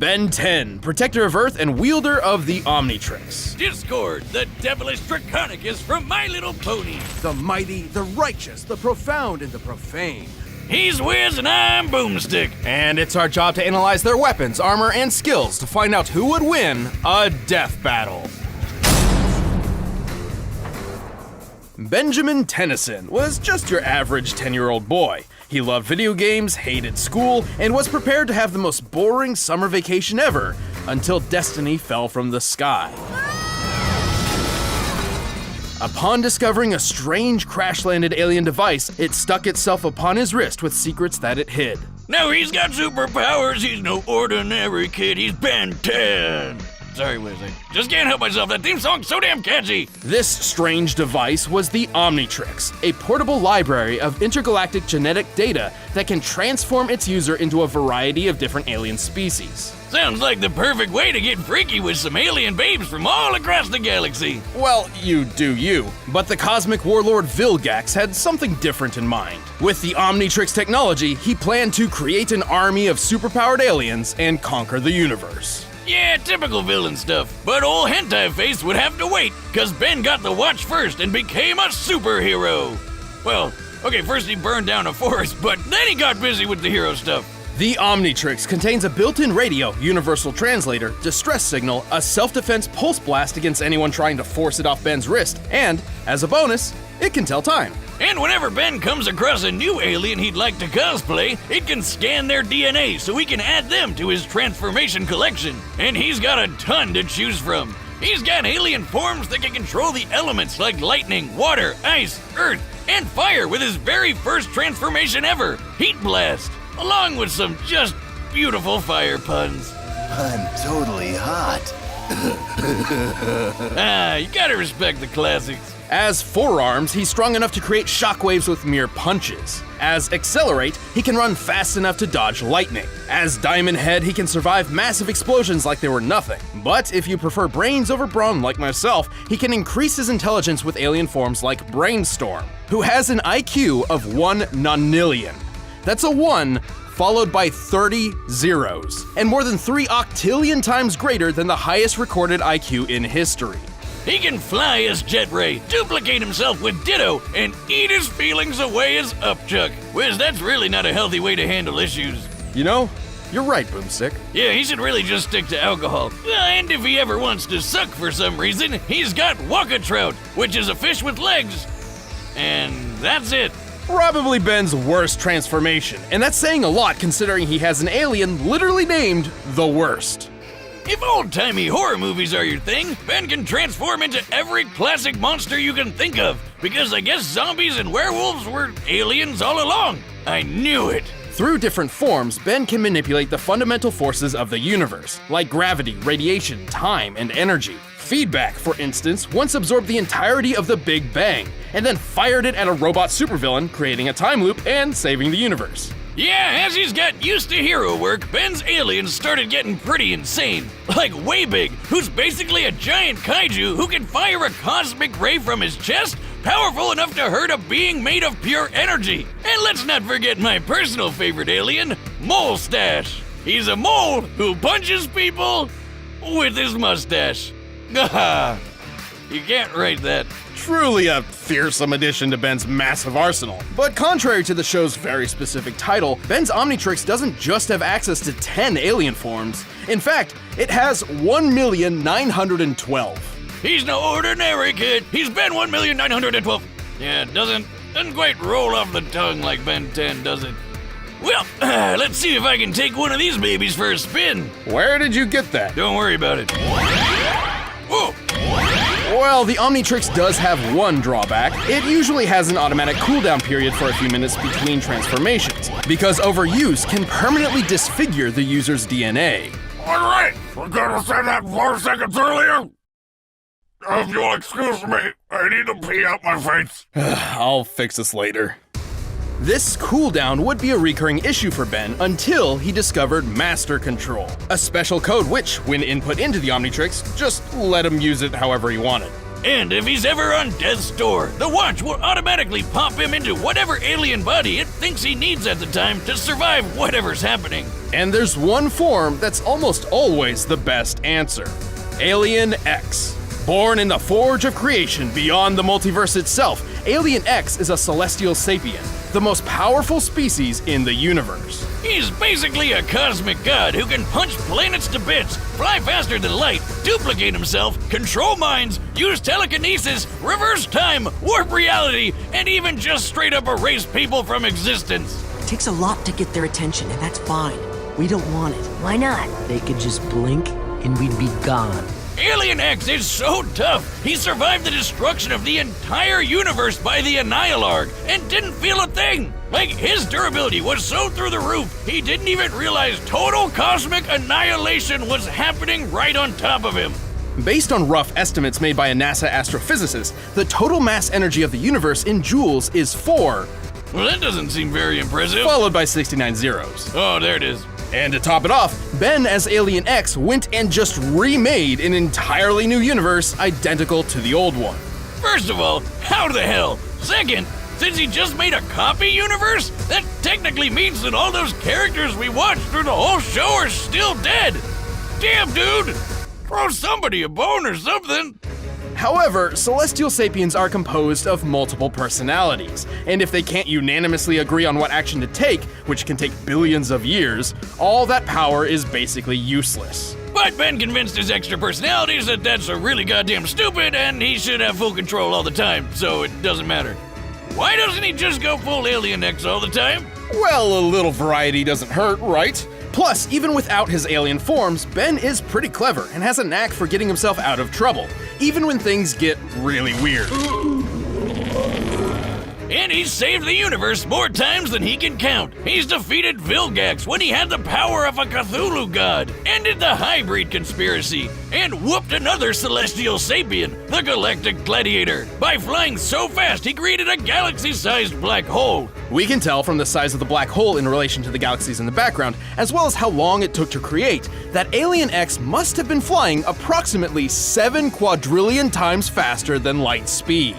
Ben 10, protector of Earth and wielder of the Omnitrix. Discord, the devilish Draconicus from My Little Pony. The mighty, the righteous, the profound, and the profane. He's Wiz and I'm Boomstick. And it's our job to analyze their weapons, armor, and skills to find out who would win a death battle. Benjamin Tennyson was just your average 10-year-old boy. He loved video games, hated school, and was prepared to have the most boring summer vacation ever until destiny fell from the sky. Upon discovering a strange crash-landed alien device, it stuck itself upon his wrist with secrets that it hid. Now he's got superpowers, he's no ordinary kid, he's Ben 10. Sorry, Wiz, I just can't help myself, that theme song's so damn catchy. This strange device was the Omnitrix, a portable library of intergalactic genetic data that can transform its user into a variety of different alien species. Sounds like the perfect way to get freaky with some alien babes from all across the galaxy. Well, you do you. But the cosmic warlord Vilgax had something different in mind. With the Omnitrix technology, he planned to create an army of superpowered aliens and conquer the universe. Yeah, typical villain stuff. But old Hentai Face would have to wait, cause Ben got the watch first and became a superhero. Well, okay, first he burned down a forest, but then he got busy with the hero stuff. The Omnitrix contains a built-in radio, universal translator, distress signal, a self-defense pulse blast against anyone trying to force it off Ben's wrist, and, as a bonus, it can tell time. And whenever Ben comes across a new alien he'd like to cosplay, it can scan their DNA so he can add them to his transformation collection. And he's got a ton to choose from. He's got alien forms that can control the elements like lightning, water, ice, earth, and fire with his very first transformation ever, Heat Blast, along with some just beautiful fire puns. I'm totally hot. You gotta respect the classics. As Forearms, he's strong enough to create shockwaves with mere punches. As Accelerate, he can run fast enough to dodge lightning. As Diamond Head, he can survive massive explosions like they were nothing. But if you prefer brains over brawn like myself, he can increase his intelligence with alien forms like Brainstorm, who has an IQ of 1 nonillion. That's a 1 followed by 30 zeros, and more than 3 octillion times greater than the highest recorded IQ in history. He can fly as Jet Ray, duplicate himself with Ditto, and eat his feelings away as Upchuck. Wiz, that's really not a healthy way to handle issues. You know, you're right, Boomstick. Yeah, he should really just stick to alcohol. And if he ever wants to suck for some reason, he's got Waka Trout, which is a fish with legs. And that's it. Probably Ben's worst transformation, and that's saying a lot considering he has an alien literally named the Worst. If old-timey horror movies are your thing, Ben can transform into every classic monster you can think of, because I guess zombies and werewolves were aliens all along. I knew it. Through different forms, Ben can manipulate the fundamental forces of the universe, like gravity, radiation, time, and energy. Feedback, for instance, once absorbed the entirety of the Big Bang, and then fired it at a robot supervillain, creating a time loop and saving the universe. Yeah, as he's got used to hero work, Ben's aliens started getting pretty insane. Like Waybig, who's basically a giant kaiju who can fire a cosmic ray from his chest, powerful enough to hurt a being made of pure energy. And let's not forget my personal favorite alien, Mole Stash. He's a mole who punches people with his mustache. Haha, you can't write that. Truly a fearsome addition to Ben's massive arsenal. But contrary to the show's very specific title, Ben's Omnitrix doesn't just have access to 10 alien forms. In fact, it has 1,912. He's no ordinary kid. He's Ben 1,912. Yeah, it doesn't quite roll off the tongue like Ben 10, does it? Well, let's see if I can take one of these babies for a spin. Where did you get that? Don't worry about it. Whoa! Well, the Omnitrix does have one drawback. It usually has an automatic cooldown period for a few minutes between transformations, because overuse can permanently disfigure the user's DNA. Alright, we're gonna say that 4 seconds earlier. If you'll excuse me, I need to pee out my face. I'll fix this later. This cooldown would be a recurring issue for Ben until he discovered Master Control, a special code which, when input into the Omnitrix, just let him use it however he wanted. And if he's ever on death's door, the watch will automatically pop him into whatever alien body it thinks he needs at the time to survive whatever's happening. And there's one form that's almost always the best answer. Alien X. Born in the forge of creation beyond the multiverse itself, Alien X is a celestial sapient, the most powerful species in the universe. He's basically a cosmic god who can punch planets to bits, fly faster than light, duplicate himself, control minds, use telekinesis, reverse time, warp reality, and even just straight up erase people from existence. It takes a lot to get their attention, and that's fine. We don't want it. Why not? They could just blink, and we'd be gone. Alien X is so tough, he survived the destruction of the entire universe by the Annihilarg and didn't feel a thing. Like, his durability was so through the roof, he didn't even realize total cosmic annihilation was happening right on top of him. Based on rough estimates made by a NASA astrophysicist, the total mass energy of the universe in joules is 4, Well, that doesn't seem very impressive. followed by 69 zeros. Oh, there it is. And to top it off, Ben as Alien X went and just remade an entirely new universe identical to the old one. First of all, how the hell? Second, since he just made a copy universe, that technically means that all those characters we watched through the whole show are still dead. Damn, dude! Throw somebody a bone or something. However, celestial sapiens are composed of multiple personalities, and if they can't unanimously agree on what action to take, which can take billions of years, all that power is basically useless. But Ben convinced his extra personalities that that's a really goddamn stupid and he should have full control all the time, so it doesn't matter. Why doesn't he just go full Alien X all the time? Well, a little variety doesn't hurt, right? Plus, even without his alien forms, Ben is pretty clever and has a knack for getting himself out of trouble, even when things get really weird. And he's saved the universe more times than he can count. He's defeated Vilgax when he had the power of a Cthulhu god, ended the hybrid conspiracy, and whooped another celestial sapien, the Galactic Gladiator. By flying so fast, he created a galaxy-sized black hole. We can tell from the size of the black hole in relation to the galaxies in the background, as well as how long it took to create, that Alien X must have been flying approximately 7 quadrillion times faster than light speed.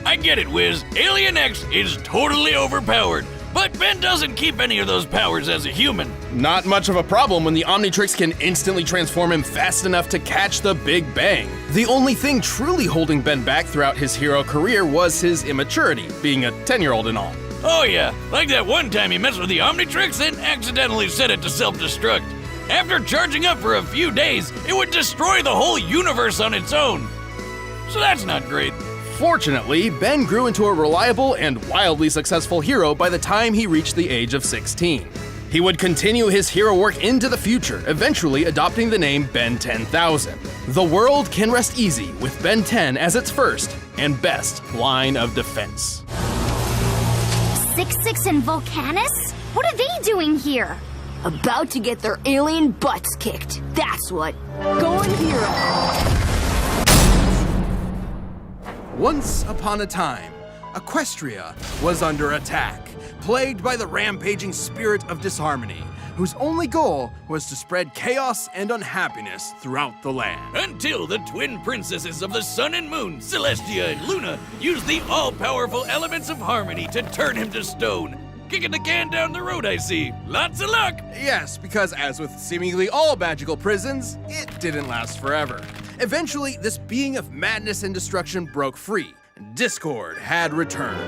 I get it, Wiz. Alien X is totally overpowered, but Ben doesn't keep any of those powers as a human. Not much of a problem when the Omnitrix can instantly transform him fast enough to catch the Big Bang. The only thing truly holding Ben back throughout his hero career was his immaturity, being a 10-year-old and all. Oh yeah, like that one time he messed with the Omnitrix and accidentally set it to self-destruct. After charging up for a few days, it would destroy the whole universe on its own. So that's not great. Fortunately, Ben grew into a reliable and wildly successful hero by the time he reached the age of 16. He would continue his hero work into the future, eventually adopting the name Ben 10,000. The world can rest easy with Ben 10 as its first and best line of defense. 6-6 and Volcanus? What are they doing here? About to get their alien butts kicked. That's what. Going hero. Once upon a time, Equestria was under attack, plagued by the rampaging spirit of disharmony, whose only goal was to spread chaos and unhappiness throughout the land. Until the twin princesses of the sun and moon, Celestia and Luna, used the all-powerful elements of harmony to turn him to stone. Kicking the can down the road, I see. Lots of luck! Yes, because as with seemingly all magical prisons, it didn't last forever. Eventually, this being of madness and destruction broke free, and Discord had returned.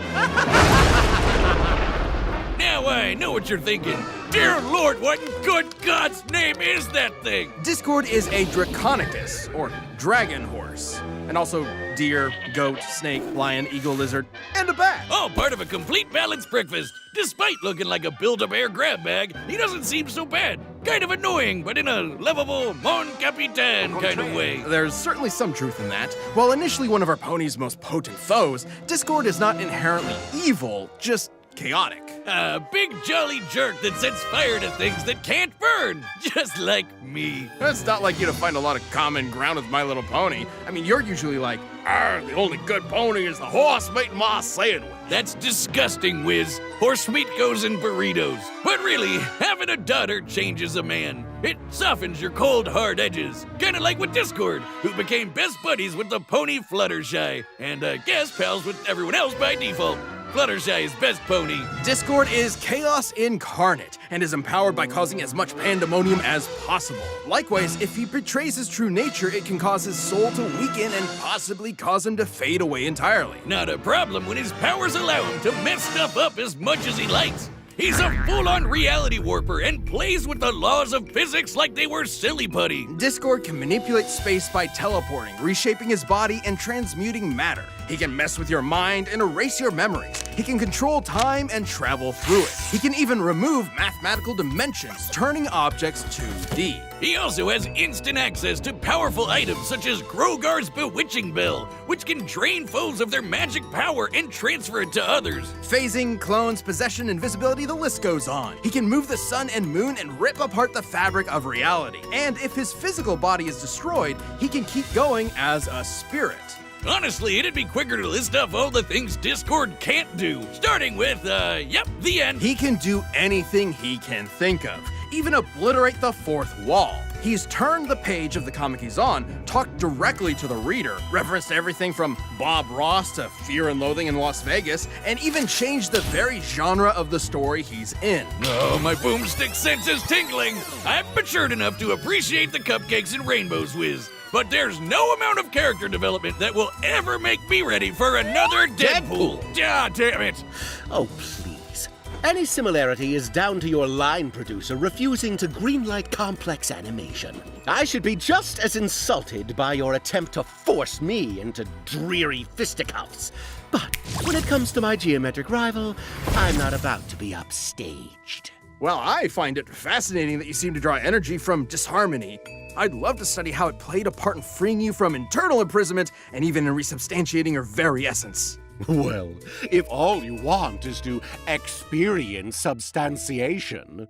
Now I know what you're thinking. Dear Lord, what in good God's name is that thing? Discord is a Draconicus, or dragon horse, and also deer, goat, snake, lion, eagle, lizard, and a bat. All part of a complete balanced breakfast. Despite looking like a build-a-bear grab bag, he doesn't seem so bad. Kind of annoying, but in a lovable Mon Capitan kind of way. There's certainly some truth in that. While initially one of our pony's most potent foes, Discord is not inherently evil, just chaotic. A big jolly jerk that sets fire to things that can't burn, just like me. It's not like you to find a lot of common ground with My Little Pony. I mean, you're usually like, the only good pony is the horse meat ma sandwich. That's disgusting, Wiz. Horse meat goes in burritos. But really, having a daughter changes a man. It softens your cold, hard edges. Kinda like with Discord, who became best buddies with the pony Fluttershy, and guest pals with everyone else by default. Fluttershy's best pony. Discord is chaos incarnate and is empowered by causing as much pandemonium as possible. Likewise, if he betrays his true nature, it can cause his soul to weaken and possibly cause him to fade away entirely. Not a problem when his powers allow him to mess stuff up as much as he likes. He's a full-on reality warper and plays with the laws of physics like they were silly putty. Discord can manipulate space by teleporting, reshaping his body, and transmuting matter. He can mess with your mind and erase your memories. He can control time and travel through it. He can even remove mathematical dimensions, turning objects 2D. He also has instant access to powerful items such as Grogar's Bewitching Bell, which can drain foes of their magic power and transfer it to others. Phasing, clones, possession, invisibility, the list goes on. He can move the sun and moon and rip apart the fabric of reality. And if his physical body is destroyed, he can keep going as a spirit. Honestly, it'd be quicker to list off all the things Discord can't do, starting with, the end. He can do anything he can think of, even obliterate the fourth wall. He's turned the page of the comic he's on, talked directly to the reader, referenced everything from Bob Ross to Fear and Loathing in Las Vegas, and even changed the very genre of the story he's in. Oh, my boomstick sense is tingling. I've matured enough to appreciate the cupcakes and rainbows, Wiz. But there's no amount of character development that will ever make me ready for another Deadpool. Ah, damn it. Oh, please. Any similarity is down to your line producer refusing to greenlight complex animation. I should be just as insulted by your attempt to force me into dreary fisticuffs. But when it comes to my geometric rival, I'm not about to be upstaged. Well, I find it fascinating that you seem to draw energy from disharmony. I'd love to study how it played a part in freeing you from internal imprisonment and even in resubstantiating your very essence. Well, if all you want is to experience substantiation...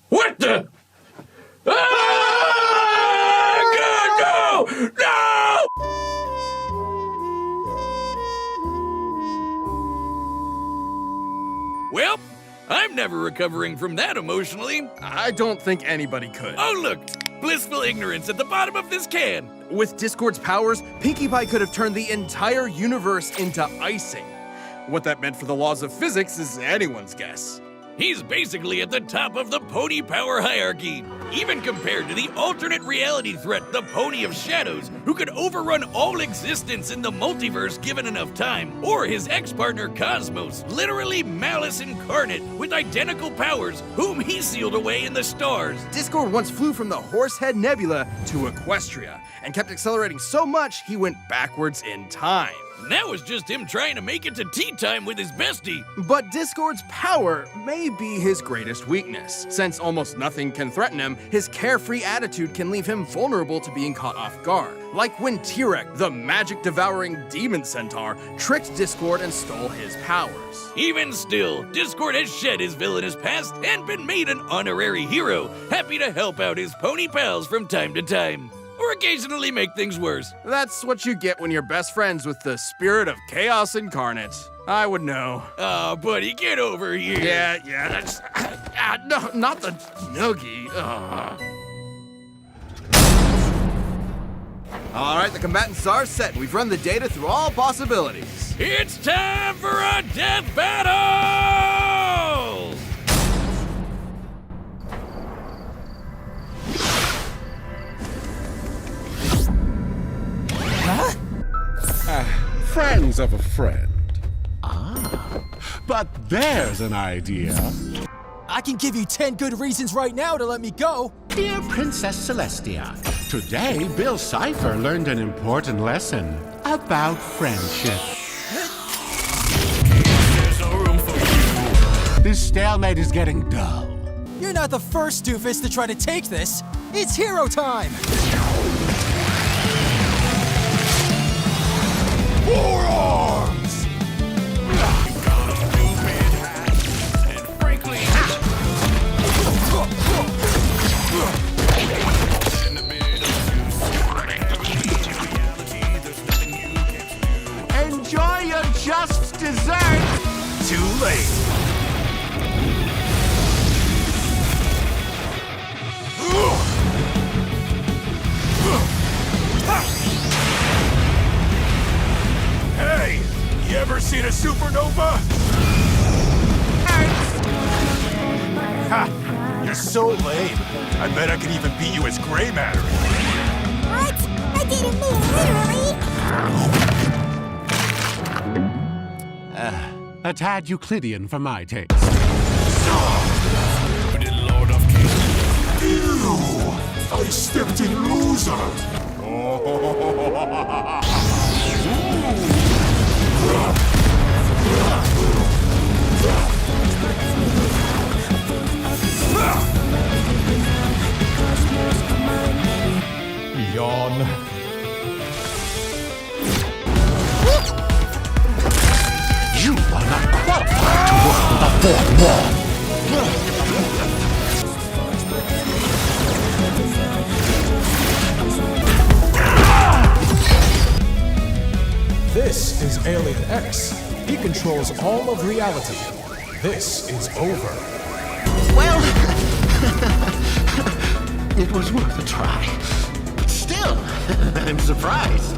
What the? Ah! God, no! No! Well, I'm never recovering from that emotionally. I don't think anybody could. Oh, look! Blissful ignorance at the bottom of this can. With Discord's powers, Pinkie Pie could have turned the entire universe into icing. What that meant for the laws of physics is anyone's guess. He's basically at the top of the pony power hierarchy, even compared to the alternate reality threat, the Pony of Shadows, who could overrun all existence in the multiverse given enough time, or his ex-partner Cosmos, literally malice incarnate with identical powers, whom he sealed away in the stars. Discord once flew from the Horsehead Nebula to Equestria, and kept accelerating so much he went backwards in time. That was just him trying to make it to tea time with his bestie. But Discord's power may be his greatest weakness. Since almost nothing can threaten him, his carefree attitude can leave him vulnerable to being caught off guard. Like when T-Rex, the magic-devouring demon centaur, tricked Discord and stole his powers. Even still, Discord has shed his villainous past and been made an honorary hero, happy to help out his pony pals from time to time. Or occasionally make things worse. That's what you get when you're best friends with the spirit of chaos incarnate. I would know. Oh, buddy, get over here. Yeah, that's... no, not the noogie. All right, the combatants are set. We've run the data through all possibilities. It's time for a death battle! Friends of a friend. Ah, but there's an idea. I can give you 10 good reasons right now to let me go. Dear Princess Celestia, today Bill Cipher learned an important lesson about friendship. This stalemate is getting dull. You're not the first doofus to try to take this. It's hero time! Forearms! just dessert! Too late. Hey, you ever seen a supernova? Ha! You're so lame. I bet I could even beat you as gray matter. What? I didn't mean literally. A tad Euclidean for my taste. Ew! I stepped in loser. Yawn. You are not qualified to work with the fourth wall. This is Alien X. He controls all of reality. This is over. Well, it was worth a try. Still, I'm surprised.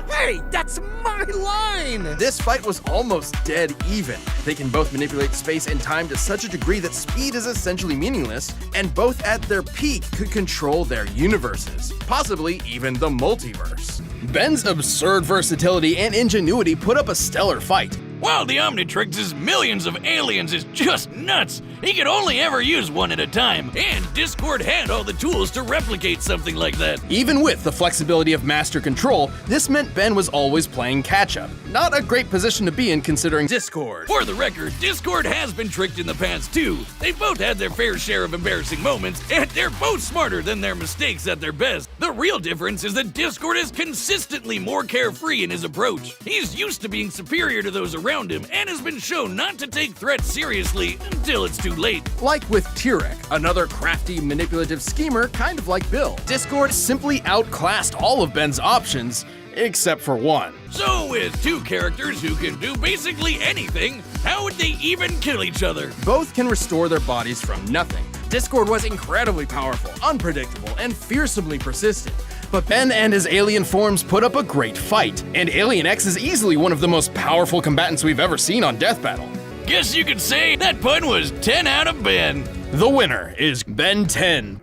Hey, that's my line! This fight was almost dead even. They can both manipulate space and time to such a degree that speed is essentially meaningless, and both at their peak could control their universes, possibly even the multiverse. Ben's absurd versatility and ingenuity put up a stellar fight. While the Omnitrix's millions of aliens is just nuts, he could only ever use one at a time, and Discord had all the tools to replicate something like that. Even with the flexibility of Master Control, this meant Ben was always playing catch-up. Not a great position to be in considering Discord. For the record, Discord has been tricked in the past too. They both had their fair share of embarrassing moments, and they're both smarter than their mistakes at their best. The real difference is that Discord is consistently more carefree in his approach. He's used to being superior to those around him, and has been shown not to take threats seriously until it's too late. Like with Tirek, another crafty, manipulative schemer kind of like Bill. Discord simply outclassed all of Ben's options, except for one. So with two characters who can do basically anything, how would they even kill each other? Both can restore their bodies from nothing. Discord was incredibly powerful, unpredictable, and fearsomely persistent. But Ben and his alien forms put up a great fight, and Alien X is easily one of the most powerful combatants we've ever seen on Death Battle. Guess you could say that pun was 10 out of Ben. The winner is Ben 10,